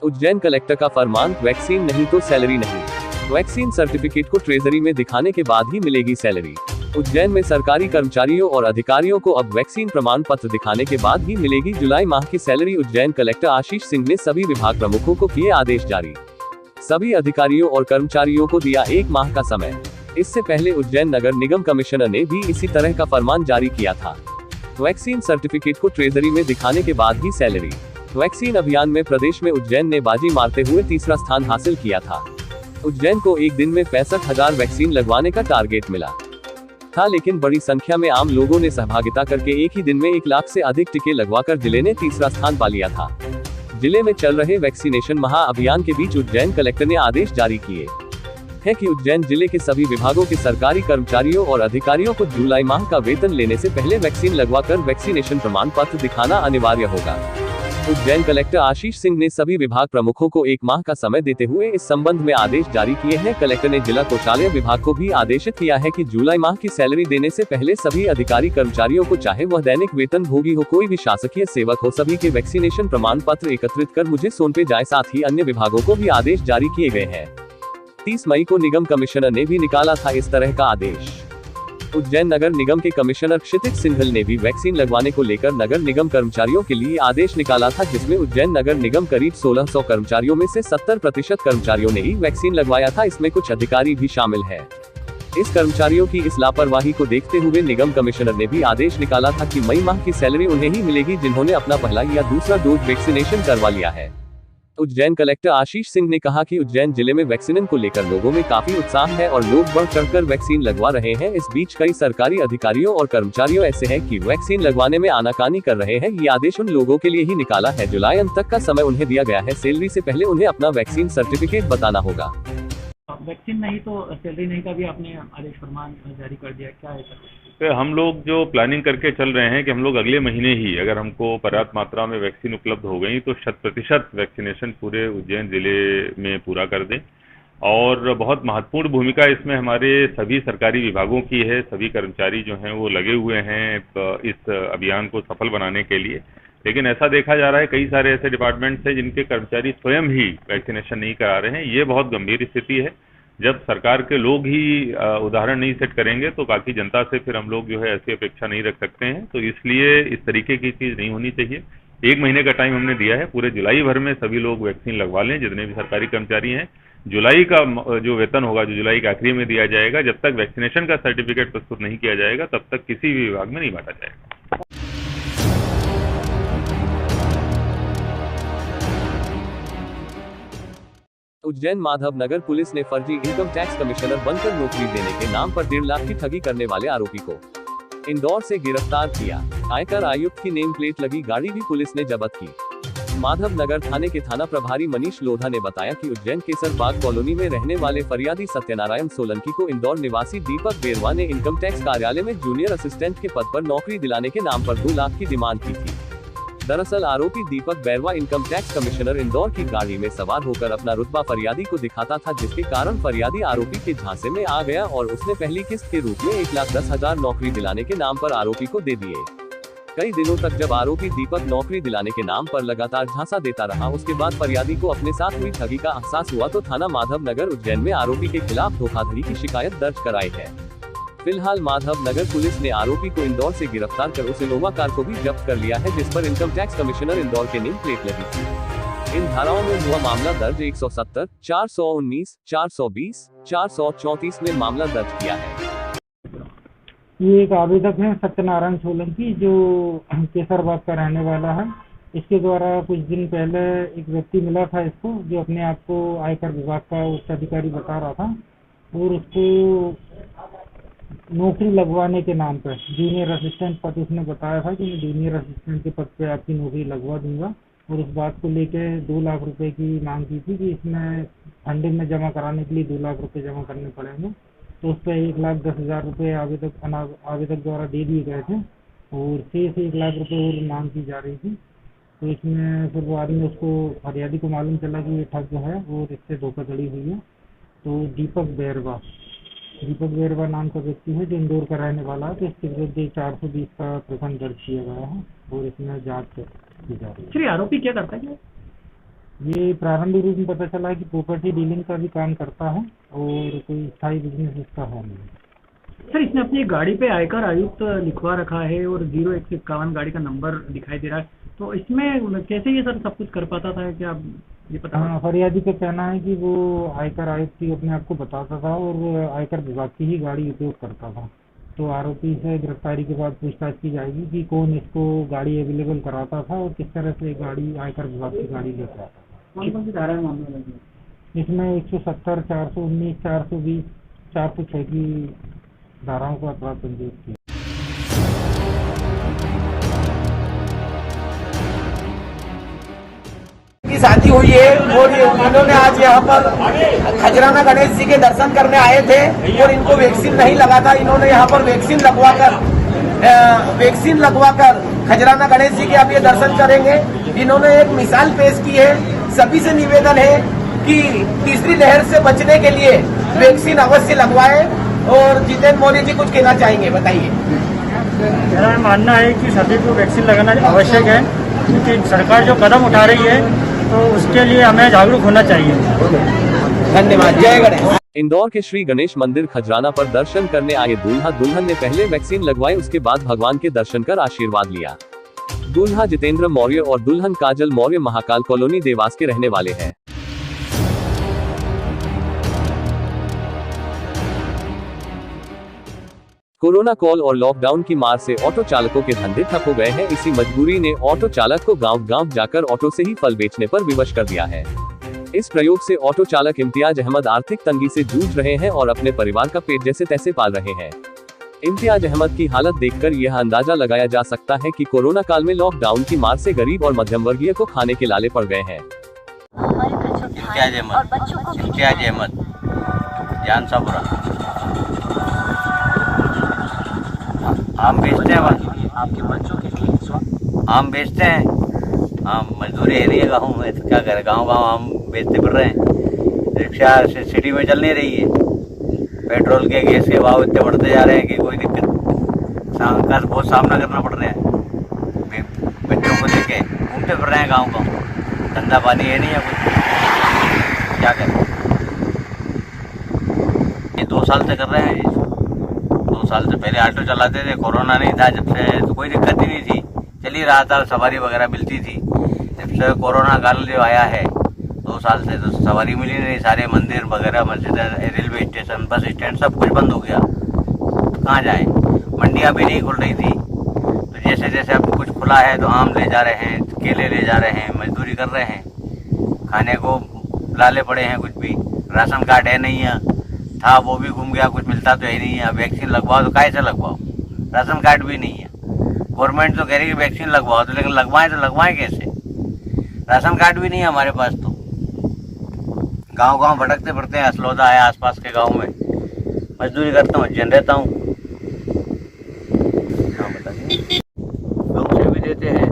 Ujjain collector का फरमान, vaccine नहीं तो सैलरी नहीं। वैक्सीन सर्टिफिकेट को ट्रेजरी में दिखाने के बाद ही मिलेगी सैलरी। उज्जैन में सरकारी कर्मचारियों और अधिकारियों को अब वैक्सीन प्रमाण पत्र दिखाने के बाद ही मिलेगी जुलाई माह की सैलरी। उज्जैन कलेक्टर आशीष सिंह ने सभी विभाग प्रमुखों को किए आदेश जारी। सभी अधिकारियों और कर्मचारियों को दिया 1 माह का समय। इससे पहले उज्जैन नगर निगम कमिश्नर ने भी इसी तरह का फरमान जारी किया था। वैक्सीन सर्टिफिकेट को ट्रेजरी में दिखाने के बाद ही सैलरी। वैक्सीन अभियान में प्रदेश में उज्जैन ने बाजी मारते हुए तीसरा स्थान हासिल किया था। उज्जैन को एक दिन में 65,000 वैक्सीन लगवाने का टारगेट मिला था, लेकिन बड़ी संख्या में आम लोगों ने सहभागिता करके एक ही दिन में 1 लाख से अधिक टीके लगवाकर जिले ने तीसरा स्थान पा लिया था। जिले में चल रहे वैक्सीनेशन महाअभियान के बीच उज्जैन कलेक्टर ने आदेश जारी किए है कि उज्जैन जिले के सभी विभागों के सरकारी कर्मचारियों और अधिकारियों को जुलाई माह का वेतन लेने से पहले वैक्सीन लगवाकर वैक्सीनेशन प्रमाण पत्र दिखाना अनिवार्य होगा। उज्जैन कलेक्टर आशीष सिंह ने सभी विभाग प्रमुखों को 1 माह का समय देते हुए इस संबंध में आदेश जारी किए हैं। कलेक्टर ने जिला कोषालय विभाग को भी आदेशित किया है कि जुलाई माह की सैलरी देने से पहले सभी अधिकारी कर्मचारियों को, चाहे वह दैनिक वेतन भोगी हो, कोई भी शासकीय सेवक हो, सभी के वैक्सीनेशन प्रमाण पत्र एकत्रित कर मुझे सौंपे जाए। साथ ही अन्य विभागों को भी आदेश जारी किए गए हैं। 30 मई को निगम कमिश्नर ने भी निकाला था इस तरह का आदेश। उज्जैन नगर निगम के कमिश्नर क्षितिज सिंघल ने भी वैक्सीन लगवाने को लेकर नगर निगम कर्मचारियों के लिए आदेश निकाला था, जिसमें उज्जैन नगर निगम करीब 1600 कर्मचारियों में से 70% कर्मचारियों ने ही वैक्सीन लगवाया था। इसमें कुछ अधिकारी भी शामिल है। इस कर्मचारियों की इस लापरवाही को देखते हुए निगम कमिश्नर ने भी आदेश निकाला था कि मई माह की सैलरी उन्हें ही मिलेगी जिन्होंने अपना पहला या दूसरा डोज वैक्सीनेशन करवा लिया है। उज्जैन कलेक्टर आशीष सिंह ने कहा कि उज्जैन जिले में वैक्सीन को लेकर लोगों में काफी उत्साह है और लोग बढ़ चढ़कर वैक्सीन लगवा रहे हैं। इस बीच कई सरकारी अधिकारियों और कर्मचारियों ऐसे हैं कि वैक्सीन लगवाने में आनाकानी कर रहे हैं। ये आदेश उन लोगों के लिए ही निकाला है। जुलाई अंत तक का समय उन्हें दिया गया है। सैलरी से पहले उन्हें अपना वैक्सीन सर्टिफिकेट बताना होगा। वैक्सीन नहीं तो सैलरी नहीं का भी आपने आदेश फरमान जारी कर दिया, क्या है सर? तो हम लोग जो प्लानिंग करके चल रहे हैं कि हम लोग अगले महीने ही, अगर हमको पर्याप्त मात्रा में वैक्सीन उपलब्ध हो गई तो 100% वैक्सीनेशन पूरे उज्जैन जिले में पूरा कर दें। और बहुत महत्वपूर्ण भूमिका इसमें हमारे सभी सरकारी विभागों की है। सभी कर्मचारी जो हैं वो लगे हुए हैं इस अभियान को सफल बनाने के लिए। लेकिन ऐसा देखा जा रहा है कई सारे ऐसे डिपार्टमेंट्स हैं जिनके कर्मचारी स्वयं ही वैक्सीनेशन नहीं करा रहे हैं। ये बहुत गंभीर स्थिति है। जब सरकार के लोग ही उदाहरण नहीं सेट करेंगे तो बाकी जनता से फिर हम लोग जो है ऐसी अपेक्षा नहीं रख सकते हैं। तो इसलिए इस तरीके की चीज़ नहीं होनी चाहिए। 1 महीने का टाइम हमने दिया है। पूरे जुलाई भर में सभी लोग वैक्सीन लगवा लें, जितने भी सरकारी कर्मचारी हैं। जुलाई का जो वेतन होगा, जो जुलाई के आखिरी में दिया जाएगा, जब तक वैक्सीनेशन का सर्टिफिकेट प्रस्तुत नहीं किया जाएगा तब तक किसी भी विभाग में नहीं बांटा जाएगा। उज्जैन माधव नगर पुलिस ने फर्जी इनकम टैक्स कमिश्नर बनकर नौकरी देने के नाम पर 1.5 लाख की ठगी करने वाले आरोपी को इंदौर से गिरफ्तार किया। आयकर आयुक्त की नेम प्लेट लगी गाड़ी भी पुलिस ने जब्त की। माधव नगर थाने के थाना प्रभारी मनीष लोधा ने बताया कि उज्जैन केसर बाग कॉलोनी में रहने वाले फरियादी सत्यनारायण सोलंकी को इंदौर निवासी दीपक बेरवा ने इनकम टैक्स कार्यालय में जूनियर असिस्टेंट के पद पर नौकरी दिलाने के नाम पर 2 लाख की डिमांड की थी। दरअसल आरोपी Deepak Bairwa income tax commissioner Indore की गाड़ी में सवार होकर अपना रुतबा फरियादी को दिखाता था, जिसके कारण फरियादी आरोपी के झांसे में आ गया और उसने पहली किस्त के रूप में 1,10,000 नौकरी दिलाने के नाम पर आरोपी को दे दिए। कई दिनों तक जब आरोपी दीपक नौकरी दिलाने के नाम पर लगातार झांसा देता रहा, उसके बाद फरियादी को अपने साथ हुई ठगी का एहसास हुआ तो थाना माधव नगर उज्जैन में आरोपी के खिलाफ धोखाधड़ी की शिकायत दर्ज कराई है। फिलहाल माधव नगर पुलिस ने आरोपी को इंदौर से गिरफ्तार कर उस इनोवा कार को भी जब्त कर लिया है, जिस पर इनकम टैक्स कमिश्नर इंदौर के नेम प्लेट लगी थी। इन धाराओं में हुआ मामला दर्ज 170, 419, 420, 434 में मामला दर्ज किया है। ये एक आवेदक है सत्यनारायण सोलंकी, जो केसरबाग का रहने वाला है। इसके द्वारा कुछ दिन पहले एक व्यक्ति मिला था इसको, जो अपने आप को आयकर विभाग का उच्च अधिकारी बता रहा था और उसको नौकरी लगवाने के नाम पर जूनियर असिस्टेंट पद उसने बताया था कि मैं जूनियर असिस्टेंट के पद पे आपकी नौकरी लगवा दूंगा। और उस बात को लेके 2 लाख रुपए की मांग की थी कि इसमें फंडिंग में जमा कराने के लिए 2 लाख रुपए जमा करने पड़ेंगे। तो उस पर 1,10,000 रुपये आवेदक द्वारा दे दिए गए थे और शेष 1 लाख रुपये और मांग की जा रही थी। तो इसमें फिर बाद में उसको फरियादी को मालूम चला कि ये ठग है और इससे धोखाधड़ी हुई है। तो दीपक बेरवा नाम का व्यक्ति है जो इंदौर का रहने वाला है। तो इसके विरुद्ध 420 का प्रकरण दर्ज किया गया है और इसमें जांच की जा रही है। आरोपी क्या करता है? ये प्रारंभिक रूप में पता चला है कि प्रॉपर्टी डीलिंग का भी काम करता है और कोई स्थायी बिजनेस इसका है नहीं। सर इसने अपनी गाड़ी पे आयकर आयुक्त लिखवा रखा है और 0151 गाड़ी का नंबर दिखाई दे रहा है, तो इसमें कैसे ये सर सब कुछ कर पाता था, क्या ये पता? हाँ, फरियादी का कहना है कि वो आयकर आयुक्त ही अपने आप को बताता था और आयकर विभाग की ही गाड़ी उपयोग करता था। तो आरोपी से गिरफ्तारी के बाद पूछताछ की जाएगी कि कौन इसको गाड़ी अवेलेबल कराता था और किस तरह से गाड़ी आयकर विभाग की गाड़ी लेकर आता था। कौन कौन सी धाराएं मामले लगी? इसमें 170, 419, 420, 406 की धाराओं का अपराध पंजीकृत किया। की शादी हुई है और इन्होंने आज यहाँ पर खजराना गणेश जी के दर्शन करने आए थे और इनको वैक्सीन नहीं लगा था। इन्होंने यहाँ पर वैक्सीन लगवाकर खजराना गणेश जी के आप ये दर्शन करेंगे। इन्होंने एक मिसाल पेश की है। सभी से निवेदन है कि तीसरी लहर से बचने के लिए वैक्सीन अवश्य लगवाए। और जितेंद्र मौर्य जी कुछ कहना चाहेंगे, बताइए। मेरा मानना है कि सभी को वैक्सीन लगाना आवश्यक है, क्योंकि सरकार जो कदम उठा रही है तो उसके लिए हमें जागरूक होना चाहिए। धन्यवाद। जय गणेश। इंदौर के श्री गणेश मंदिर खजराना पर दर्शन करने आए दूल्हा दुल्हन ने पहले वैक्सीन लगवाए, उसके बाद भगवान के दर्शन कर आशीर्वाद लिया। दूल्हा जितेंद्र मौर्य और दुल्हन काजल मौर्य महाकाल कॉलोनी देवास के रहने वाले हैं। कोरोना कॉल और लॉकडाउन की मार से ऑटो चालकों के धंधे ठप हो गए हैं। इसी मजबूरी ने ऑटो चालक को गांव-गांव जाकर ऑटो से ही फल बेचने पर विवश कर दिया है। इस प्रयोग से ऑटो चालक इम्तियाज अहमद आर्थिक तंगी से जूझ रहे हैं और अपने परिवार का पेट जैसे तैसे पाल रहे हैं। इम्तियाज अहमद की हालत देखकर यह अंदाजा लगाया जा सकता है कि कोरोना काल में लॉकडाउन की मार से गरीब और मध्यम वर्गीय को खाने के लाले पड़ गए हैं। इम्तियाज अहमद जानसापुरा आम बेचते हैं। आपके बच्चों के लिए आम बेचते हैं। आम मजदूरी है नहीं है गाँव में, तो क्या करें, गाँव आम बेचते पड़ रहे हैं। रिक्शा से सिटी में चल नहीं रही है। पेट्रोल के गैस के भाव इतने बढ़ते जा रहे हैं कि कोई दिक्कत का बहुत सामना करना पड़ रहा है। बच्चों को लेके घूमते फिर रहे हैं गाँव। धंधा पानी है नहीं है कुछ, क्या करें। ये 2 साल से कर रहे हैं। 2 साल से पहले ऑटो चलाते थे, कोरोना नहीं था जब से, तो कोई दिक्कत ही नहीं थी, चल ही रहा था, सवारी वगैरह मिलती थी। जब से कोरोना काल जो आया है 2 साल से, तो सवारी मिली नहीं। सारे मंदिर वगैरह, मस्जिद, रेलवे स्टेशन, बस स्टैंड सब कुछ बंद हो गया। तो कहाँ जाए, मंडियाँ भी नहीं खुल रही थी। तो जैसे जैसे अब कुछ खुला है तो आम ले जा रहे हैं, केले ले जा रहे हैं, मजदूरी कर रहे हैं, खाने को लाले पड़े हैं। कुछ भी राशन कार्ड है नहीं है, था वो भी घूम गया, कुछ मिलता तो है नहीं है। वैक्सीन लगवाओ तो कैसे लगवाओ, राशन कार्ड भी नहीं है। गवर्नमेंट तो कह रही है वैक्सीन लगवाओ, तो लेकिन लगवाएं तो लगवाएं कैसे, राशन कार्ड भी नहीं है हमारे पास। तो गांव भटकते फिरते हैं। असलौदा है आसपास के गांव में, मजदूरी करता हूँ, जन रहता हूँ। हाँ बताइए। गाँव से भी देते हैं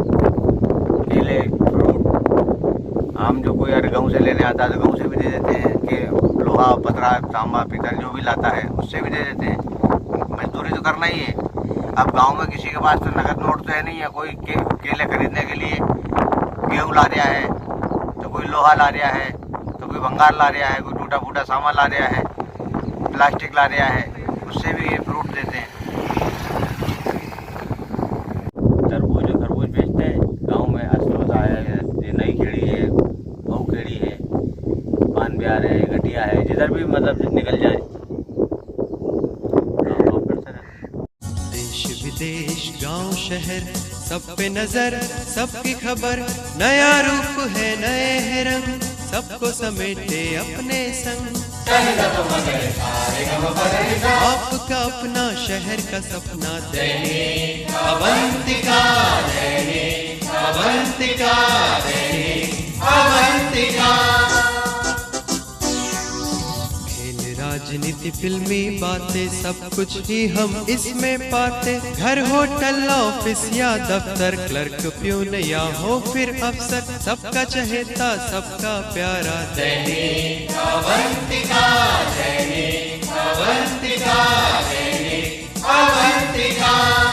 केले, फ्रूट, आम जो कोई अगर गाँव से लेने आता है तो गाँव से भी दे देते हैं। कि लोहा, पतरा, तांबा, पीतल जो भी लाता है उससे भी दे देते हैं। मजदूरी तो करना ही है। अब गांव में किसी के पास तो नकद नोट तो है नहीं है। कोई केले खरीदने के लिए गेहूँ ला रहा है, तो कोई लोहा ला रहा है, तो कोई भंगार ला रहा है, कोई टूटा फूटा सामान ला रहा है, प्लास्टिक ला रहा है, उससे भी ये फ्रूट देते हैं। खरबूज बेचते हैं गाँव में। असलौदा है, ये नई खेड़ी है, भाऊ खेड़ी है, पान बिहार है, गटिया है, जिधर भी मतलब निकल जाए। देश विदेश गांव शहर सब पे नजर, सबकी खबर, नया रूप है, नए है रंग, सबको समेटे अपने संग। आपका अपना शहर का सपना, दैनिक अवंतिका, दैनिक अवंतिका, दैनिक अवंतिका। राजनीति, फिल्मी बातें, सब कुछ ही हम इसमें पाते। घर, होटल, ऑफिस या दफ्तर, क्लर्क, प्यून या हो फिर अफसर, सबका चहेता, सबका प्यारा, दैनिक अवंतिका, दैनिक अवंतिका, दैनिक अवंतिका।